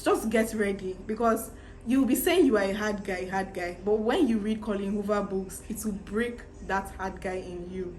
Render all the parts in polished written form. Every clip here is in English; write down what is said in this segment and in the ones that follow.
just get ready, because you'll be saying you are a hard guy, but when you read Colleen Hoover books, it will break that hard guy in you.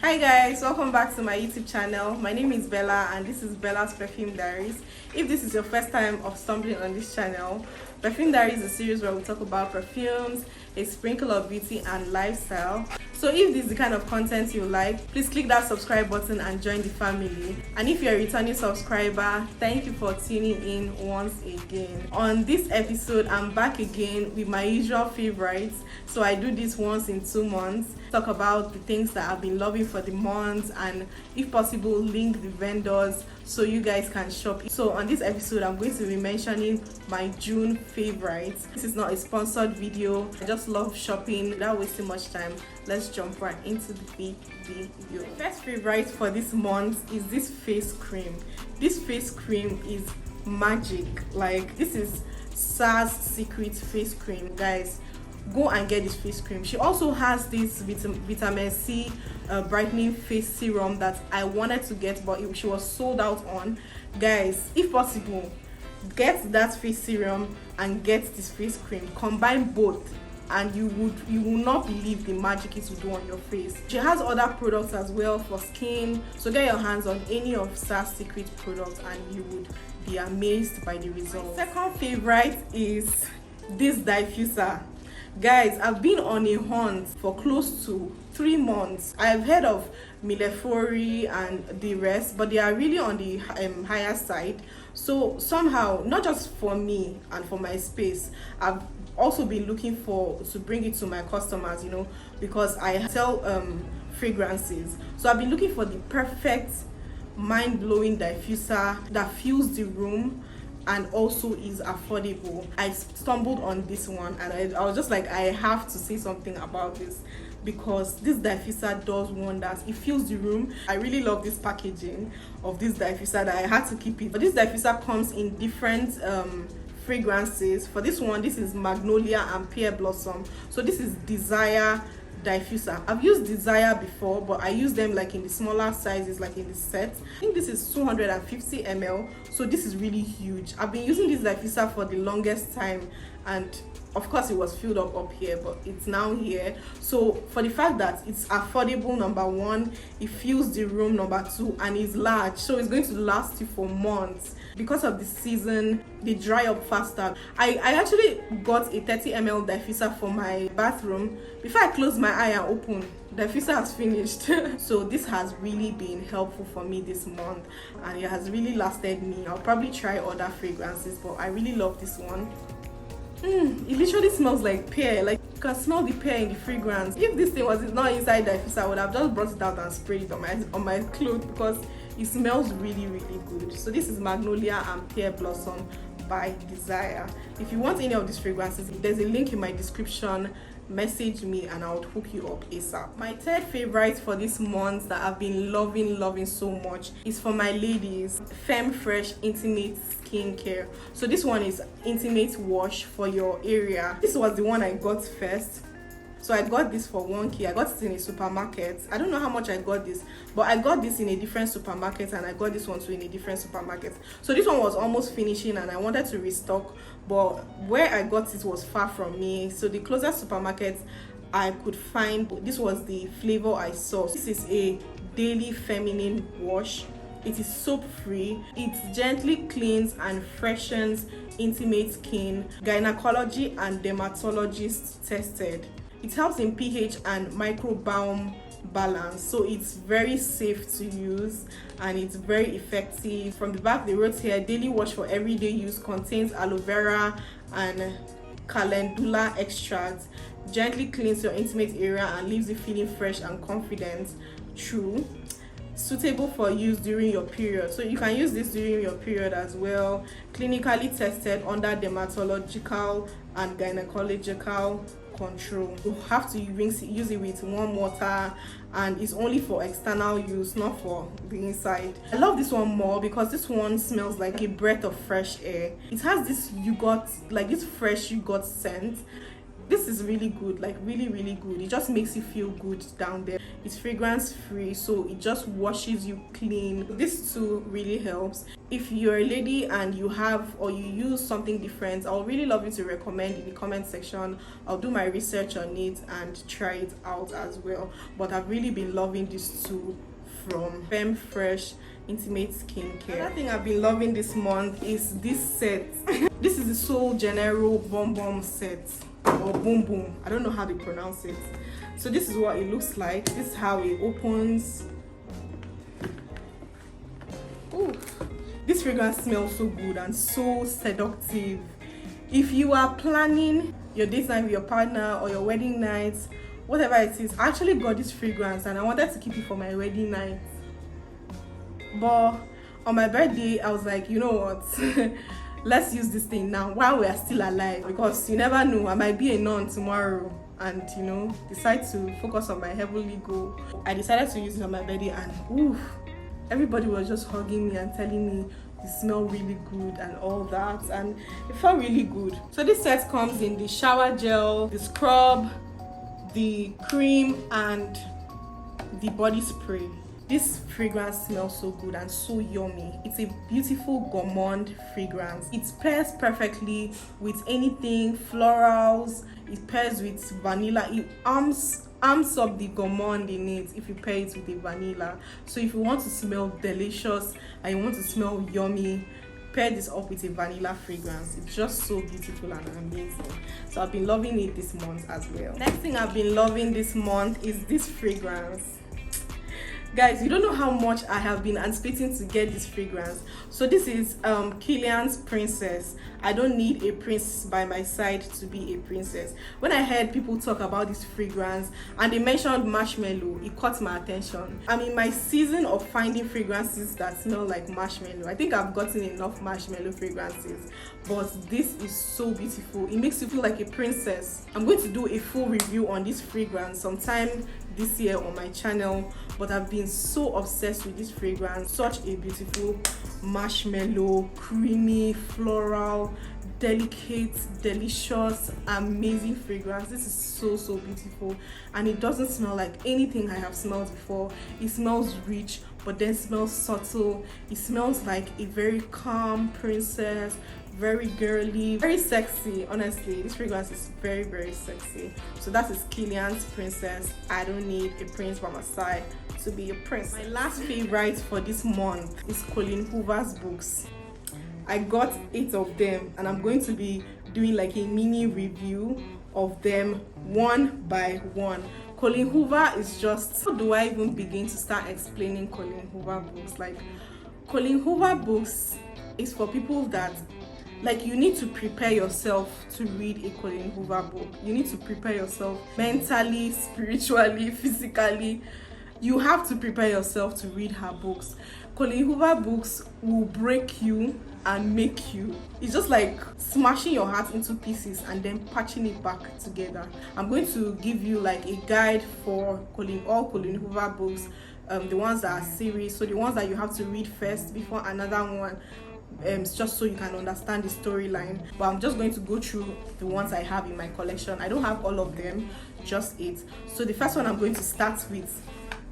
Hi guys, welcome back to my YouTube channel. My name is Bella and this is Bella's Perfume Diaries. If this is your first time of stumbling on this channel, Perfume Diaries is a series where we talk about perfumes, a sprinkle of beauty and lifestyle. So if this is the kind of content you like, please click that subscribe button and join the family. And if you're a returning subscriber, thank you for tuning in once again. On this episode, I'm back again with my usual favorites. So I do this once in 2 months, talk about the things that I've been loving for the month, and if possible link the vendors so you guys can shop. So on this episode, I'm going to be mentioning my June favorites. This is not a sponsored video. I just love shopping without wasting much time. Let's jump right into the big video. First favorite for this month is this face cream. This face cream is magic. Like, this is SARS Secret face cream, guys. Go and get this face cream. She also has this vitamin C brightening face serum that I wanted to get, but she was sold out on. Guys, if possible, get that face serum and get this face cream. Combine both and you will not believe the magic it will do on your face. She has other products as well for skin, so get your hands on any of SARS Secret products and you would be amazed by the results. My second favorite is this diffuser. Guys, I've been on a hunt for close to 3 months. I've heard of Milefori and the rest, but they are really on the higher side. So somehow, not just for me and for my space, I've also been looking to bring it to my customers, you know, because I sell fragrances. So I've been looking for the perfect mind-blowing diffuser that fills the room and also is affordable. I stumbled on this one and I was just like, I have to say something about this because this diffuser does wonders. It fills the room. I really love this packaging of this diffuser that I had to keep it. But this diffuser comes in different fragrances. For this one, this is Magnolia and Pear Blossom. So this is Desire diffuser. I've used Desire before, but I use them like in the smaller sizes, like in the set. I think this is 250 ml, so this is really huge. I've been using this diffuser for the longest time, and of course it was filled up here, but it's now here. So for the fact that it's affordable, number one, it fills the room, number two, and it's large, so it's going to last you for months. Because of the season, they dry up faster. I actually got a 30 ml diffuser for my bathroom. Before I close my eye and open, the diffuser has finished. So this has really been helpful for me this month and it has really lasted me. I'll probably try other fragrances, but I really love this one. It literally smells like pear. Like, you can smell the pear in the fragrance. If this thing was not inside the diffuser, I would have just brought it out and sprayed it on my clothes because it smells really good. So this is Magnolia and Pear Blossom by Desire. If you want any of these fragrances, there's a link in my description. Message me and I'll hook you up ASAP. My third favorite for this month that I've been loving so much is for my ladies, Femme Fresh Intimate Skincare. So this one is intimate wash for your area. This was the one I got first. So I got this for 1K. I got it in a supermarket. I don't know how much I got this, but I got this in a different supermarket and I got this one too in a different supermarket. So this one was almost finishing and I wanted to restock, but where I got it was far from me. So the closest supermarket I could find, this was the flavor I saw. This is a daily feminine wash. It is soap free. It gently cleans and freshens intimate skin. Gynecology and dermatologist tested. It helps in pH and microbiome balance, so it's very safe to use and it's very effective. From the back they wrote here, daily wash for everyday use, contains aloe vera and calendula extract, gently cleans your intimate area and leaves you feeling fresh and confident. True. Suitable for use during your period, so you can use this during your period as well. Clinically tested under dermatological and gynecological control. You have to use it with warm water and it's only for external use, not for the inside. I love this one more because this one smells like a breath of fresh air. It has this yogurt, like this fresh yogurt scent. This is really good, like really good. It just makes you feel good down there. It's fragrance free, so it just washes you clean. This too really helps. If you're a lady and you have or you use something different, I'll really love you to recommend in the comment section. I'll do my research on it and try it out as well. But I've really been loving this too from Femme Fresh Intimate Skincare. Another thing I've been loving this month is this set. This is the Soul Janeiro Bom Bom set, or Boom Boom. I don't know how they pronounce it. So this is what it looks like. This is how it opens. Ooh. This fragrance smells so good and so seductive. If you are planning your date night with your partner or your wedding night, whatever it is, I actually got this fragrance and I wanted to keep it for my wedding night. But on my birthday, I was like, you know what? Let's use this thing now while we are still alive, because you never know, I might be a nun tomorrow and, you know, decide to focus on my heavenly goal. I decided to use it on my birthday and oof, everybody was just hugging me and telling me you smell really good and all that, and it felt really good. So this set comes in the shower gel, the scrub, the cream and the body spray. This fragrance smells so good and so yummy. It's a beautiful gourmand fragrance. It pairs perfectly with anything florals. It pairs with vanilla. It amps up the gourmand in it if you pair it with the vanilla. So if you want to smell delicious and you want to smell yummy, pair this up with a vanilla fragrance. It's just so beautiful and amazing. So I've been loving it this month as well. Next thing I've been loving this month is this fragrance. Guys, you don't know how much I have been anticipating to get this fragrance. So this is KILLIAN's Princess. I don't need a prince by my side to be a princess. When I heard people talk about this fragrance and they mentioned marshmallow, it caught my attention. I'm in my season of finding fragrances that smell like marshmallow. I think I've gotten enough marshmallow fragrances, but this is so beautiful. It makes you feel like a princess. I'm going to do a full review on this fragrance sometime this year on my channel, but I've been so obsessed with this fragrance. Such a beautiful marshmallow, creamy, floral, delicate, delicious, amazing fragrance. This is so beautiful, and it doesn't smell like anything I have smelled before. It smells rich but then smells subtle. It smells like a very calm princess, very girly, very sexy. Honestly, this fragrance is very sexy. So that is KILLIAN's Princess. I don't need a prince by my side to be a prince. My last favorite for this month is COLLEEN Hoover's books. I got 8 of them and I'm going to be doing like a mini review of them one by one. COLLEEN Hoover is just, how do I even begin to start explaining COLLEEN Hoover books? Like, COLLEEN Hoover books is for people that, like, you need to prepare yourself to read a COLLEEN Hoover book. You need to prepare yourself mentally, spiritually, physically. You have to prepare yourself to read her books. COLLEEN Hoover books will break you and make you. It's just like smashing your heart into pieces and then patching it back together. I'm going to give you like a guide for all COLLEEN Hoover books, the ones that are series, so the ones that you have to read first before another one. Just so you can understand the storyline. But I'm just going to go through the ones I have in my collection. I don't have all of them, just 8. So the first one I'm going to start with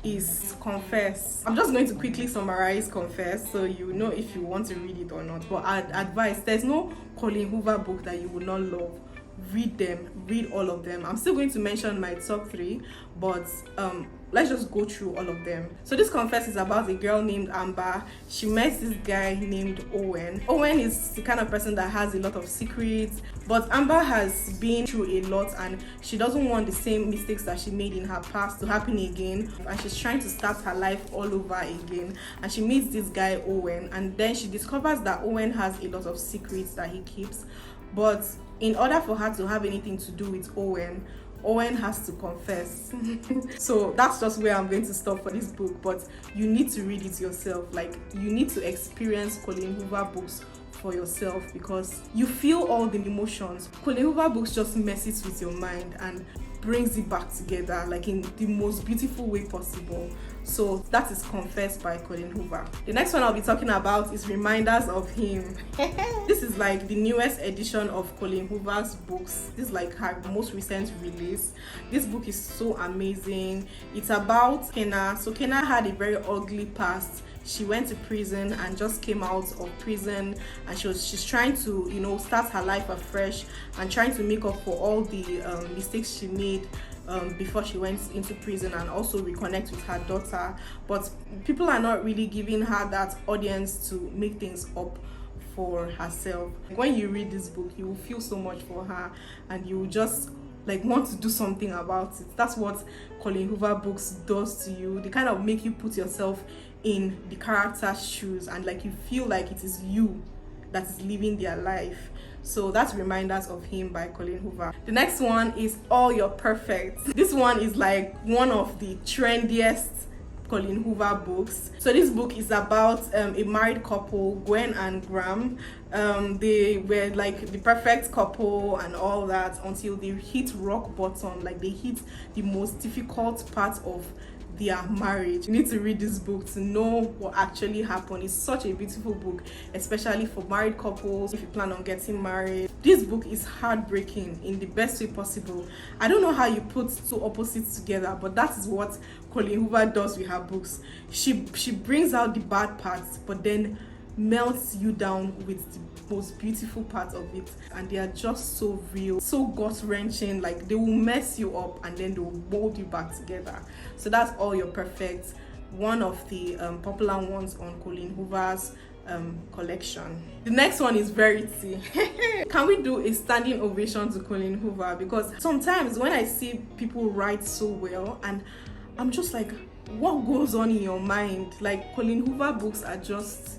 is Confess. I'm just going to quickly summarize Confess so you know if you want to read it or not. But I'd advise, there's no COLLEEN Hoover book that you will not love. Read them, read all of them. I'm still going to mention my top 3, but let's just go through all of them. So this Confess is about a girl named Amber. She met this guy named Owen. Owen is the kind of person that has a lot of secrets, but Amber has been through a lot and she doesn't want the same mistakes that she made in her past to happen again, and she's trying to start her life all over again. And she meets this guy Owen, and then she discovers that Owen has a lot of secrets that he keeps, but in order for her to have anything to do with Owen has to confess. So that's just where I'm going to stop for this book, but you need to read it yourself. Like, you need to experience COLLEEN Hoover books for yourself because you feel all the emotions. COLLEEN Hoover books just messes with your mind and brings it back together like in the most beautiful way possible. So that is Confess by Colleen Hoover. The next one I'll be talking about is Reminders of Him. This is like the newest edition of Colleen Hoover's books. This is like her most recent release. This book is so amazing. It's about Kenna. So Kenna had a very ugly past. She went to prison and just came out of prison, and she's trying to, you know, start her life afresh and trying to make up for all the mistakes she made before she went into prison, and also reconnect with her daughter. But people are not really giving her that audience to make things up for herself. When you read this book, you will feel so much for her, and you will just like want to do something about it. That's what Colleen Hoover books does to you. They kind of make you put yourself in the character's shoes, and like you feel like it is you that is living their life. So that's Reminders of Him by Colleen Hoover. The next one is All You're Perfect. This one is like one of the trendiest Colleen Hoover books. So this book is about a married couple, Gwen and Graham. They were like the perfect couple and all that until they hit rock bottom. Like they hit the most difficult part of their marriage. You need to read this book to know what actually happened. It's such a beautiful book, especially for married couples if you plan on getting married. This book is heartbreaking in the best way possible. I don't know how you put two opposites together, but that is what Colleen Hoover does with her books. She brings out the bad parts, but then melts you down with the most beautiful part of it, and they are just so real, so gut-wrenching. Like they will mess you up and then they will mold you back together. So that's All You're Perfect, one of the popular ones on Colleen Hoover's collection. The next one is Verity. Can we do a standing ovation to Colleen Hoover? Because sometimes when I see people write so well, and I'm just like, what goes on in your mind? Like Colleen Hoover books are just,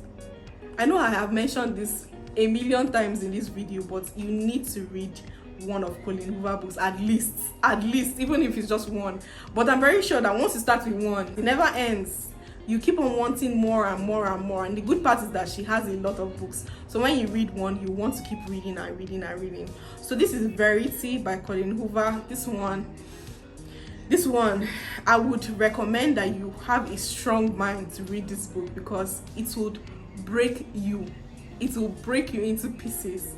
I know I have mentioned this a million times in this video, but you need to read one of Colleen Hoover books at least, even if it's just one. But I'm very sure that once you start with one, it never ends. You keep on wanting more and more and more. And the good part is that she has a lot of books, so when you read one, you want to keep reading and reading and reading. So this is Verity by Colleen Hoover. This one I would recommend that you have a strong mind to read this book, because it would break you. It will break you into pieces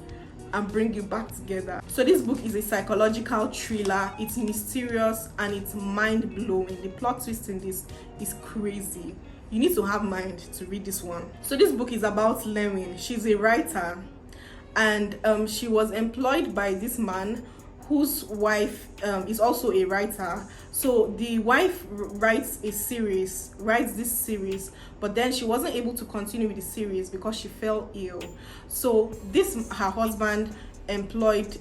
and bring you back together. So this book is a psychological thriller. It's mysterious and it's mind-blowing. The plot twist in this is crazy. You need to have mind to read this one. So this book is about Lewin. She's a writer, and she was employed by this man whose wife is also a writer. So the wife writes this series, but then she wasn't able to continue with the series because she fell ill. So her husband employed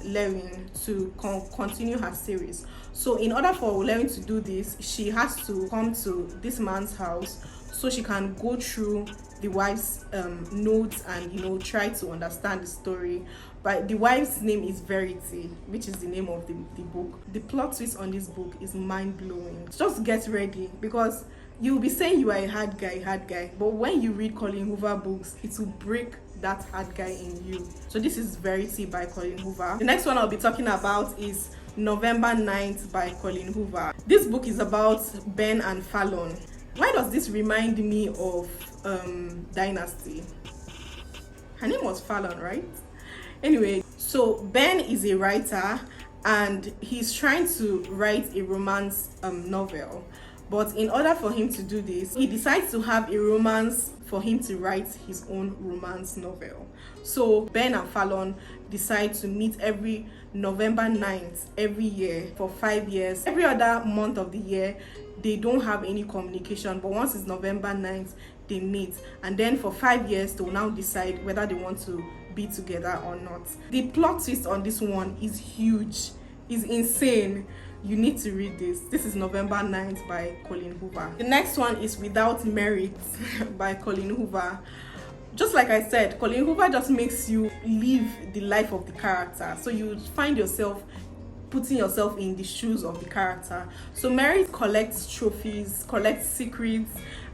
Lewin to continue her series. So in order for Lewin to do this, she has to come to this man's house so she can go through the wife's notes and, you know, try to understand the story. But the wife's name is Verity, which is the name of the book. The plot twist on this book is mind-blowing. Just get ready, because you'll be saying you are a hard guy, but when you read Colleen Hoover books, it will break that hard guy in you. So this is Verity by Colleen Hoover. The next one I'll be talking about is November 9th by Colleen Hoover. This book is about Ben and Fallon. Why does this remind me of Dynasty? Her name was Fallon, right? Anyway, so Ben is a writer and he's trying to write a romance novel. But in order for him to do this, he decides to have a romance for him to write his own romance novel. So Ben and Fallon decide to meet every November 9th every year for 5 years. Every other month of the year, they don't have any communication, but once it's November 9th, they meet. And then for 5 years, they will now decide whether they want to be together or not. The plot twist on this one is huge, is insane. You need to read this. This is November 9th by Colleen Hoover. The next one is Without Merit by Colleen Hoover. Just like I said, Colleen Hoover just makes you live the life of the character. So you find yourself putting yourself in the shoes of the character. So Merit collects trophies, collects secrets,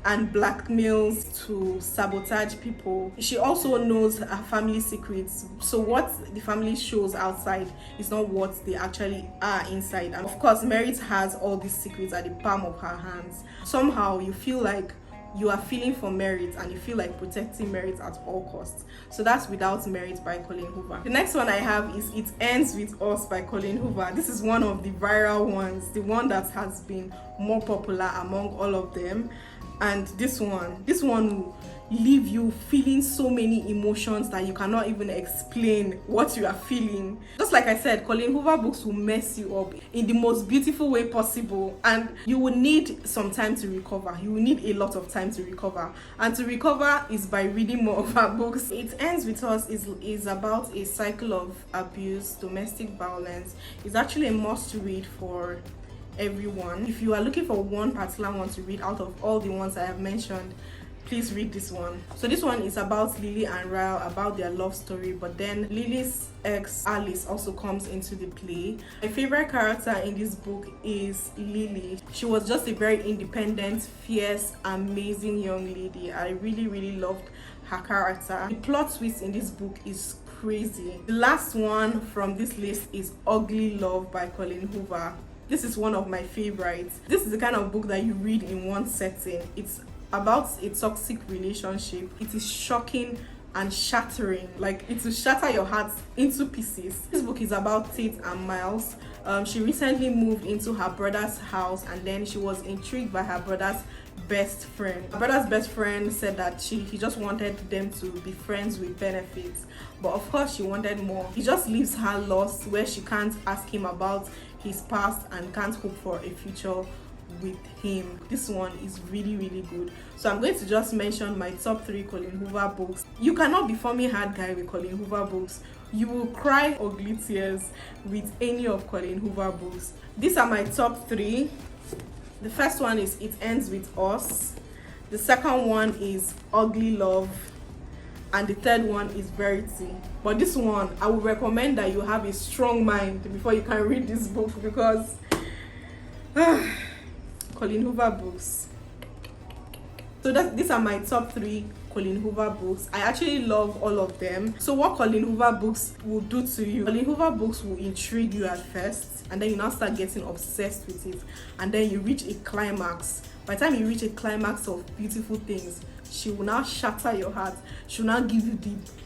and blackmails to sabotage people. She also knows her family secrets, so what the family shows outside is not what they actually are inside. And of course, Merit has all these secrets at the palm of her hands. Somehow you feel like you are feeling for Merit and you feel like protecting Merit at all costs. So that's Without Merit by Colleen Hoover. The next one I have is It Ends With Us by Colleen Hoover. This is one of the viral ones, the one that has been more popular among all of them. And this one will leave you feeling so many emotions that you cannot even explain what you are feeling. Just like I said, Colleen Hoover books will mess you up in the most beautiful way possible, and you will need some time to recover. You will need a lot of time to recover, and to recover is by reading more of her books. It Ends With Us is about a cycle of abuse, domestic violence. It's actually a must read for everyone. If you are looking for one particular one to read out of all the ones I have mentioned, please read this one. So this one is about Lily and Ryle, about their love story, but then Lily's ex Alice also comes into the play. My favorite character in this book is Lily. She was just a very independent, fierce, amazing young lady. I really loved her character. The plot twist in this book is crazy. The last one from this list is Ugly Love by Colleen Hoover. This is one of my favorites. This is the kind of book that you read in one setting. It's about a toxic relationship. It is shocking and shattering. Like, it will shatter your heart into pieces. This book is about Tate and Miles. She recently moved into her brother's house, and then she was intrigued by her brother's best friend. Her brother's best friend said that he just wanted them to be friends with benefits, but of course she wanted more. He just leaves her lost, where she can't ask him about his past and can't hope for a future with him. This one is really good. So I'm going to just mention my top 3 Colleen Hoover books. You cannot be forming hard guy with Colleen Hoover books. You will cry ugly tears with any of Colleen Hoover books. These are my top 3. The first one is It Ends With Us. The second one is Ugly Love. And the third one is Verity. But this one, I would recommend that you have a strong mind before you can read this book, because Colleen Hoover books. So these are my top 3 Colleen Hoover books. I actually love all of them. So what Colleen Hoover books will do to you, Colleen Hoover books will intrigue you at first, and then you now start getting obsessed with it, and then you reach a climax. By the time you reach a climax of beautiful things, she will now shatter your heart. She will now give you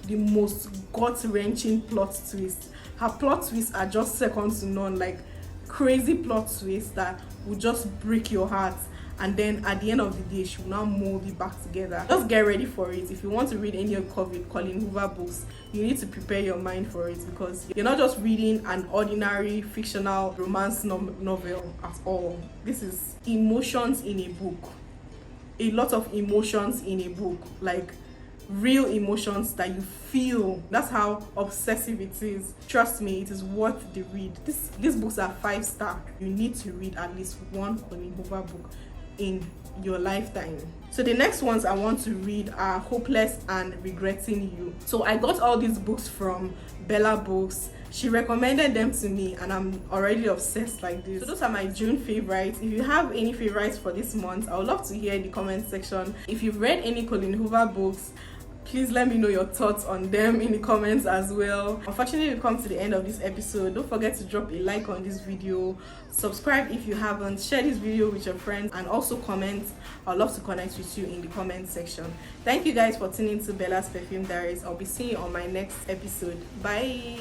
the most gut-wrenching plot twist. Her plot twists are just second to none, like crazy plot twists that will just break your heart. And then at the end of the day, she will now mold it back together. Just get ready for it. If you want to read any of Colleen Hoover books, you need to prepare your mind for it, because you're not just reading an ordinary fictional romance novel at all. This is emotions in a book. A lot of emotions in a book, like real emotions that you feel. That's how obsessive it is. Trust me, it is worth the read. These books are 5-star. You need to read at least one Colleen Hoover book in your lifetime. So the next ones I want to read are Hopeless and Regretting You. So I got all these books from Bella Books. She recommended them to me, and I'm already obsessed like this. So those are my June favorites. If you have any favorites for this month, I would love to hear in the comment section. If you've read any Colleen Hoover books, please let me know your thoughts on them in the comments as well. Unfortunately, we've come to the end of this episode. Don't forget to drop a like on this video, subscribe if you haven't, share this video with your friends, and also comment. I'd love to connect with you in the comment section. Thank you guys for tuning to Bella's Perfume Diaries. I'll be seeing you on my next episode. Bye.